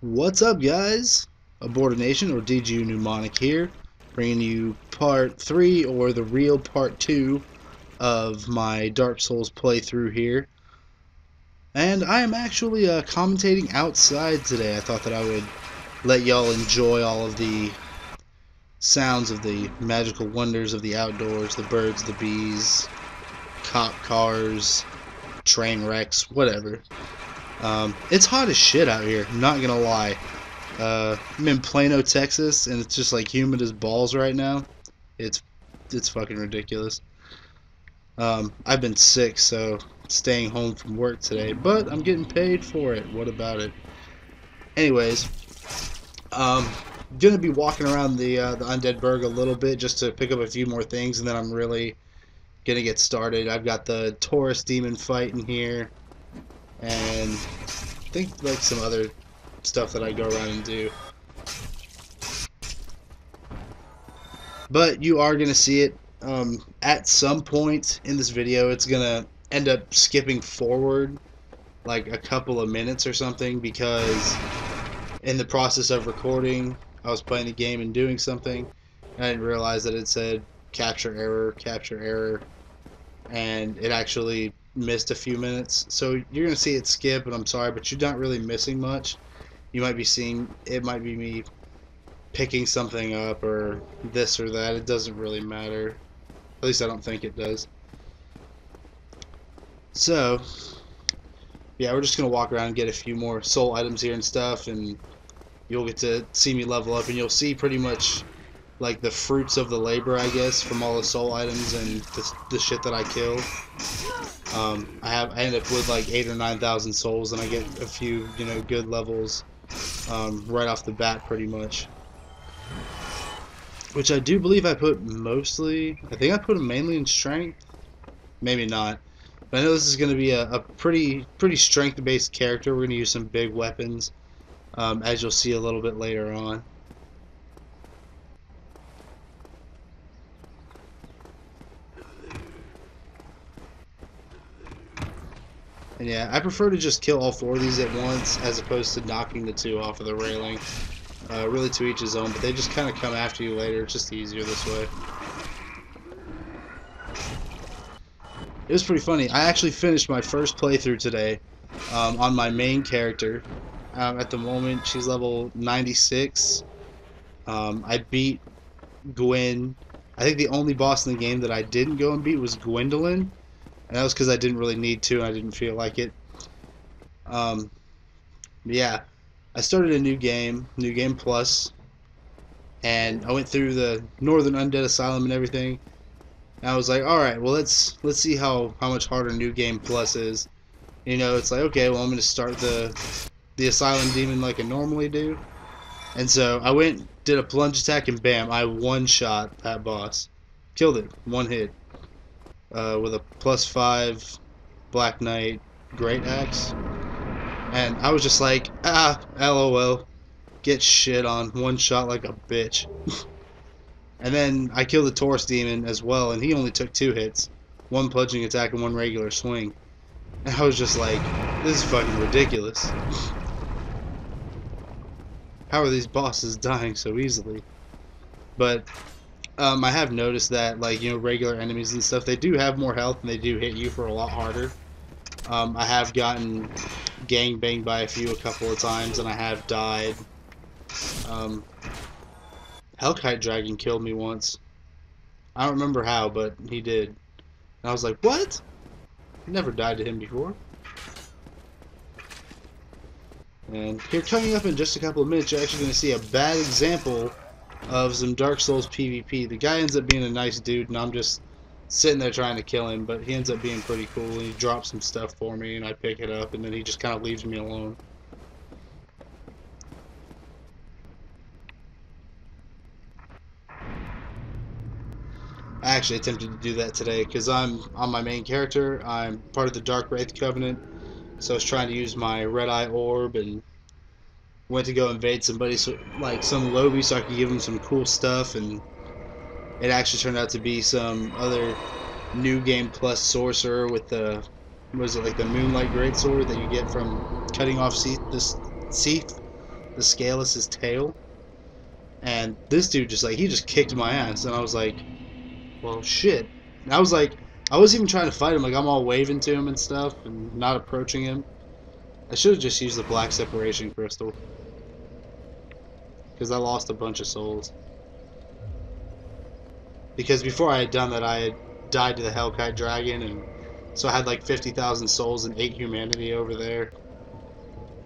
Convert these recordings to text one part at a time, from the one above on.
What's up, guys? Aboard a Nation, or DGU Mnemonic here, bringing you part 3, or the real part 2, of my Dark Souls playthrough here. And I am actually commentating outside today. I thought that I would let y'all enjoy all of the sounds of the magical wonders of the outdoors, the birds, the bees, cop cars, train wrecks, whatever. It's hot as shit out here, not gonna lie. I'm in Plano, Texas, and it's just like humid as balls right now. It's fucking ridiculous. I've been sick, so staying home from work today, but I'm getting paid for it. What about it? Anyways, gonna be walking around the Undead Burg a little bit just to pick up a few more things, and then I'm really gonna get started. I've got the Taurus demon fight in here, and I think like some other stuff that I go around and do. But you are going to see it at some point in this video. It's going to end up skipping forward like a couple of minutes or something, because in the process of recording I was playing the game and doing something, and I didn't realize that it said capture error, and it actually missed a few minutes. So you're going to see it skip, and I'm sorry, but you're not really missing much. You might be seeing, it might be me picking something up or this or that. It doesn't really matter. At least I don't think it does. So, yeah, we're just going to walk around and get a few more soul items here and stuff, and you'll get to see me level up, and you'll see pretty much like the fruits of the labor, I guess, from all the soul items and the shit that I kill. I end up with like 8,000 or 9,000 souls, and I get a few, good levels right off the bat, pretty much. Which I do believe I put mostly. I think I put them mainly in strength. Maybe not. But I know this is going to be a pretty strength-based character. We're going to use some big weapons, as you'll see a little bit later on. And yeah, I prefer to just kill all 4 of these at once, as opposed to knocking the 2 off of the railing. Really to each his own, but they just kind of come after you later. It's just easier this way. It was pretty funny. I actually finished my first playthrough today on my main character. At the moment, she's level 96. I beat Gwen. I think the only boss in the game that I didn't go and beat was Gwendolyn. And that was because I didn't really need to, and I didn't feel like it. Yeah, I started a new game plus, and I went through the Northern Undead Asylum and everything. And I was like, all right, well let's see how much harder New Game Plus is. It's like, okay, well I'm gonna start the Asylum Demon like I normally do, and so I went, did a plunge attack, and bam, I one-shot that boss, killed it, one hit. With a +5 Black Knight Great Axe, and I was just like, LOL, get shit on, one shot like a bitch. And then I killed the Taurus demon as well, and he only took 2 hits, 1 plunging attack and 1 regular swing. And I was just like, this is fucking ridiculous. How are these bosses dying so easily? But I have noticed that, like, regular enemies and stuff, they do have more health and they do hit you for a lot harder. I have gotten gangbanged by a couple of times, and I have died. Hellkite Dragon killed me once. I don't remember how, but he did. And I was like, what? I never died to him before. And here, coming up in just a couple of minutes, you're actually going to see a bad example of some Dark Souls PvP. The guy ends up being a nice dude, and I'm just sitting there trying to kill him, but he ends up being pretty cool, and he drops some stuff for me, and I pick it up, and then he just kind of leaves me alone. I actually attempted to do that today, because I'm on my main character. I'm part of the Dark Wraith Covenant, so I was trying to use my Red Eye Orb, and went to go invade somebody, like some lobby, so I could give him some cool stuff, and it actually turned out to be some other New Game Plus sorcerer with the, was it like the Moonlight Greatsword that you get from cutting off Seath the scale is his tail. And this dude just like, he just kicked my ass, and I was like, well, shit. And I was like, I wasn't even trying to fight him. Like, I'm all waving to him and stuff, and not approaching him. I should have just used the black separation crystal, because I lost a bunch of souls. Because before I had done that, I had died to the Hellkite Dragon, and so I had like 50,000 souls and 8 humanity over there.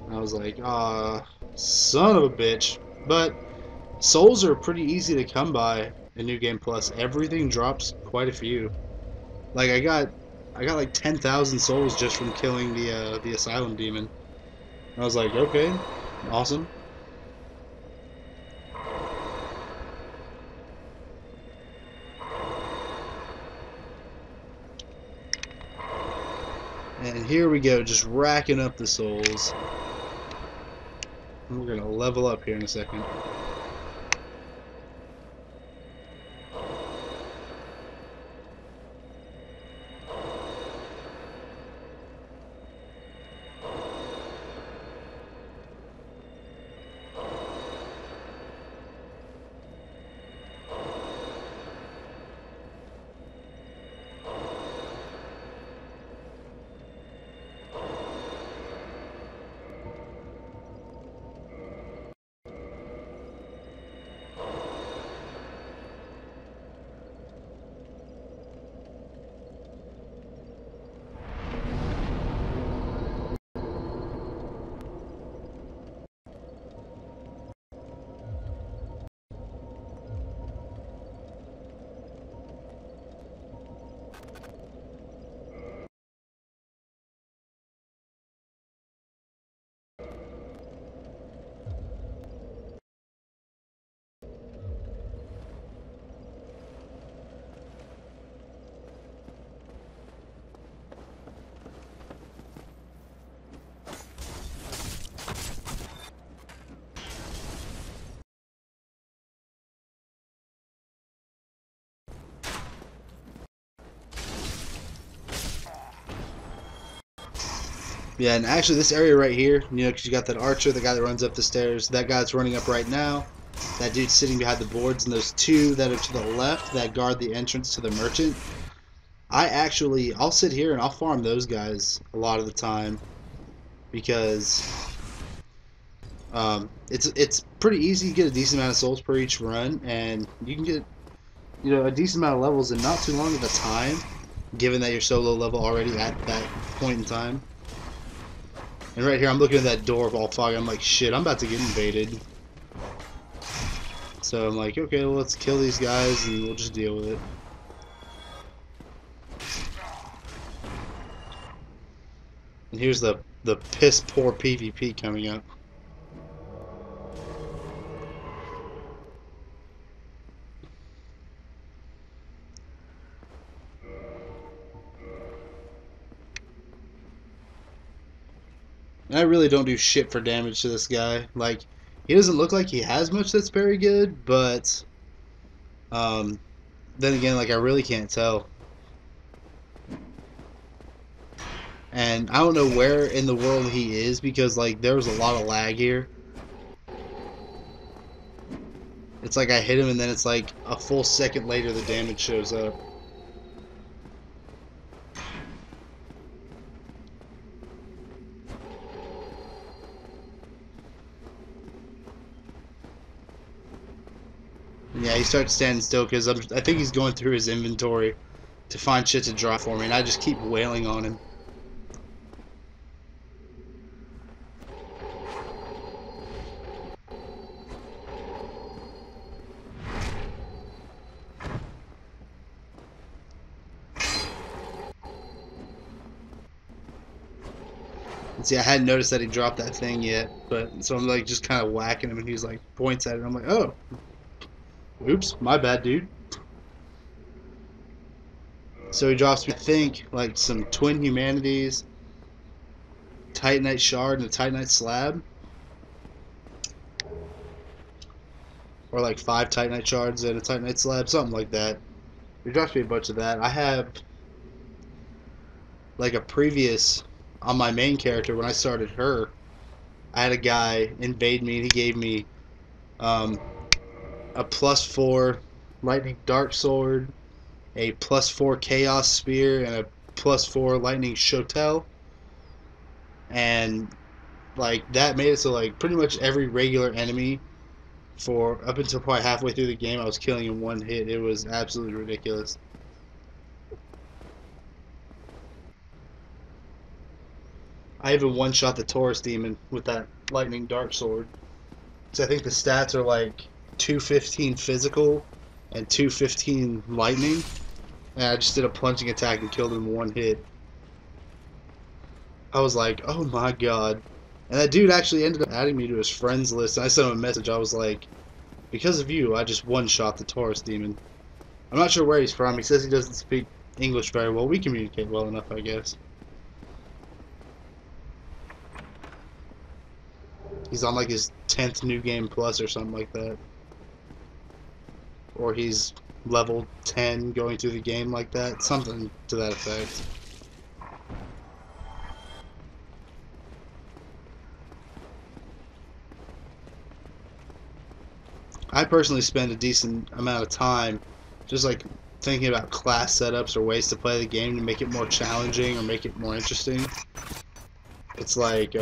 And I was like, ah, son of a bitch. But souls are pretty easy to come by in New Game Plus. Everything drops quite a few. Like I got like 10,000 souls just from killing the Asylum Demon. I was like, okay, awesome. And here we go, just racking up the souls. And we're gonna level up here in a second. Yeah, and actually this area right here, you know, because you got that archer, the guy that runs up the stairs, that guy that's running up right now, that dude sitting behind the boards, and those two that are to the left that guard the entrance to the merchant. I'll sit here and I'll farm those guys a lot of the time, because it's pretty easy to get a decent amount of souls per each run, and you can get, you know, a decent amount of levels in not too long of a time, given that you're so low level already at that point in time. And right here, I'm looking at that door of all fog. I'm like, shit, I'm about to get invaded. So I'm like, okay, well, let's kill these guys and we'll just deal with it. And here's the piss poor PvP coming up. And I really don't do shit for damage to this guy. Like, he doesn't look like he has much that's very good, but then again, like, I really can't tell. And I don't know where in the world he is, because like there was a lot of lag here. It's like I hit him and then it's like a full second later the damage shows up. And yeah, he starts standing still because I think he's going through his inventory to find shit to drop for me, and I just keep wailing on him. And see, I hadn't noticed that he dropped that thing yet, but so I'm like just kind of whacking him, and he's like points at it. And I'm like, oh, oops, my bad, dude. So he drops me, I think, like some twin humanities, Titanite shard, and a Titanite slab, or like 5 Titanite shards and a Titanite slab, something like that. He drops me a bunch of that. I have like a previous on my main character when I started her. I had a guy invade me, and he gave me um, a +4 lightning dark sword, a +4 chaos spear, and a +4 lightning shotel, and like that made it so like pretty much every regular enemy for up until probably halfway through the game I was killing in one hit. It was absolutely ridiculous. I even one-shot the Taurus demon with that lightning dark sword. So I think the stats are like 215 physical and 215 lightning. And I just did a plunging attack and killed him in one hit. I was like, oh my god. And that dude actually ended up adding me to his friends list. And I sent him a message. I was like, because of you, I just one-shot the Taurus demon. I'm not sure where he's from. He says he doesn't speak English very well. We communicate well enough, I guess. He's on like his 10th New Game Plus or something like that. Or he's level 10 going through the game like that. Something to that effect. I personally spend a decent amount of time just like thinking about class setups or ways to play the game to make it more challenging or make it more interesting. It's like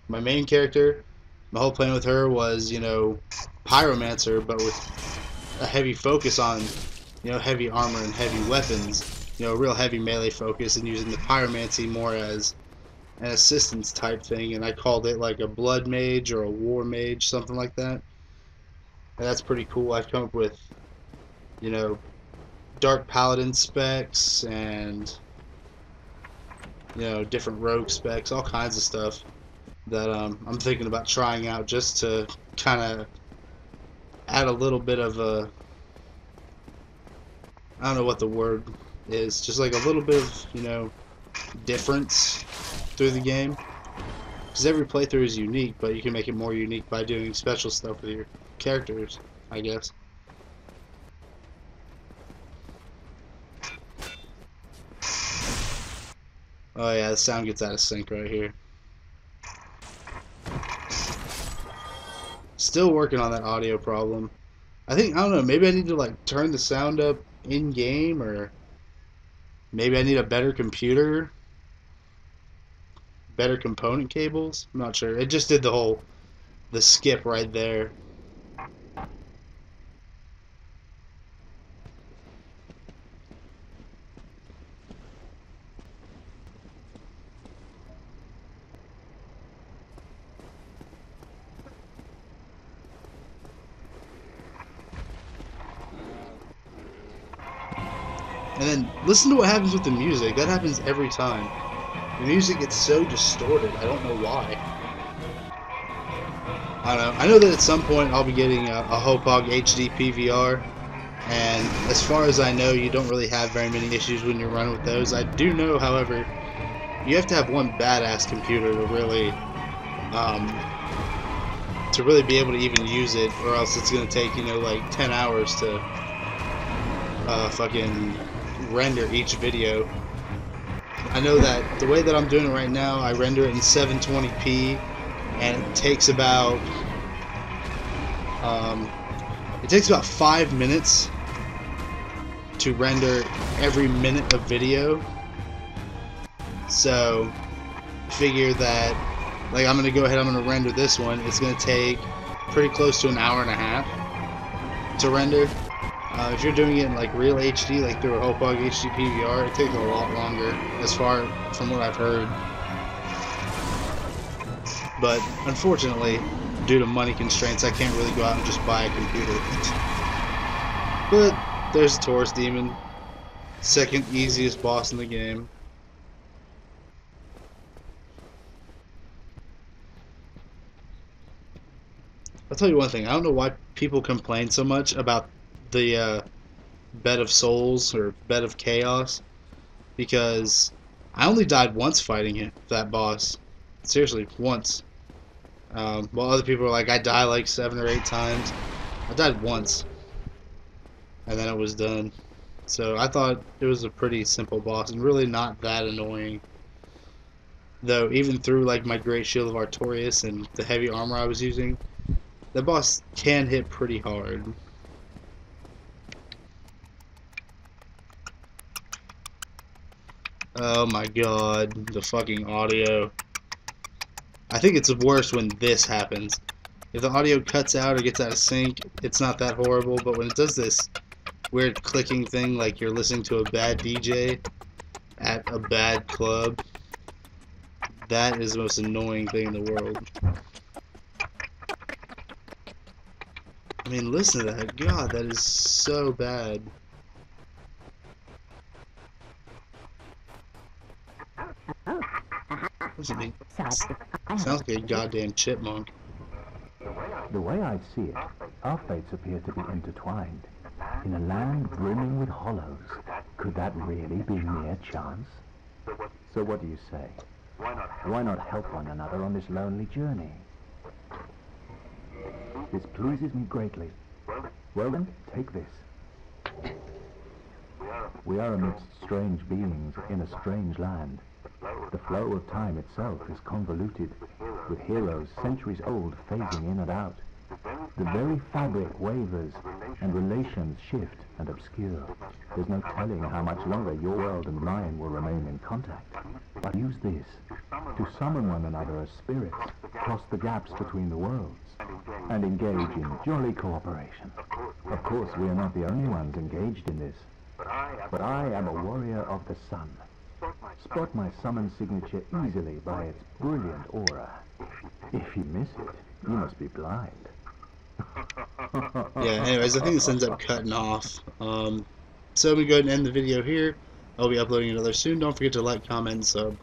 my main character, my whole plan with her was, you know, pyromancer, but with a heavy focus on, you know, heavy armor and heavy weapons, you know, real heavy melee focus, and using the pyromancy more as an assistance type thing, and I called it like a blood mage or a war mage, something like that. And that's pretty cool. I've come up with, you know, dark paladin specs and, you know, different rogue specs, all kinds of stuff that I'm thinking about trying out just to kind of add a little bit of a, I don't know what the word is, just like a little bit of, you know, difference through the game. Because every playthrough is unique, but you can make it more unique by doing special stuff with your characters, I guess. Oh yeah, the sound gets out of sync right here. Still working on that audio problem. I think, I don't know, maybe I need to like turn the sound up in game, or maybe I need a better computer, better component cables. I'm not sure. It just did the skip right there. And then listen to what happens with the music. That happens every time. The music gets so distorted. I don't know why. I don't know. I know that at some point I'll be getting a Hopog HD PVR. And as far as I know, you don't really have very many issues when you're running with those. I do know, however, you have to have one badass computer to really be able to even use it, or else it's going to take, you know, like 10 hours to fucking render each video. I know that the way that I'm doing it right now, I render it in 720p, and it takes about 5 minutes to render every minute of video. So figure that, like, I'm gonna go ahead, I'm gonna render this one. It's gonna take pretty close to an hour and a half to render. If you're doing it in like real HD, like through a Hopog HD PVR, it takes a lot longer, as far from what I've heard. But unfortunately, due to money constraints, I can't really go out and just buy a computer. But there's Taurus Demon, second easiest boss in the game. I'll tell you one thing, I don't know why people complain so much about the Bed of Souls or Bed of Chaos, because I only died once fighting that boss. Seriously, once. While other people are like, I die like 7 or 8 times. I died once, and then it was done. So I thought it was a pretty simple boss and really not that annoying. Though even through like my great shield of Artorias and the heavy armor I was using, the boss can hit pretty hard. Oh my god, the fucking audio. I think it's worse when this happens. If the audio cuts out or gets out of sync, it's not that horrible, but when it does this weird clicking thing like you're listening to a bad DJ at a bad club, that is the most annoying thing in the world. I mean, listen to that. God, that is so bad. Listen, sounds like a goddamn chipmunk. The way I see it, our fates appear to be intertwined. In a land brimming with hollows, could that really be mere chance? So what do you say? Why not help one another on this lonely journey? This pleases me greatly. Well then, take this. We are amidst strange beings in a strange land. The flow of time itself is convoluted, with heroes centuries old phasing in and out. The very fabric wavers, and relations shift and obscure. There's no telling how much longer your world and mine will remain in contact. But use this to summon one another as spirits, cross the gaps between the worlds, and engage in jolly cooperation. Of course, we are not the only ones engaged in this, but I am a warrior of the sun. Spot my summon signature easily by its brilliant aura. If you miss it, you must be blind. Yeah, anyways, I think this ends up cutting off. So I'm going to go ahead and end the video here. I'll be uploading another soon. Don't forget to like, comment, and sub.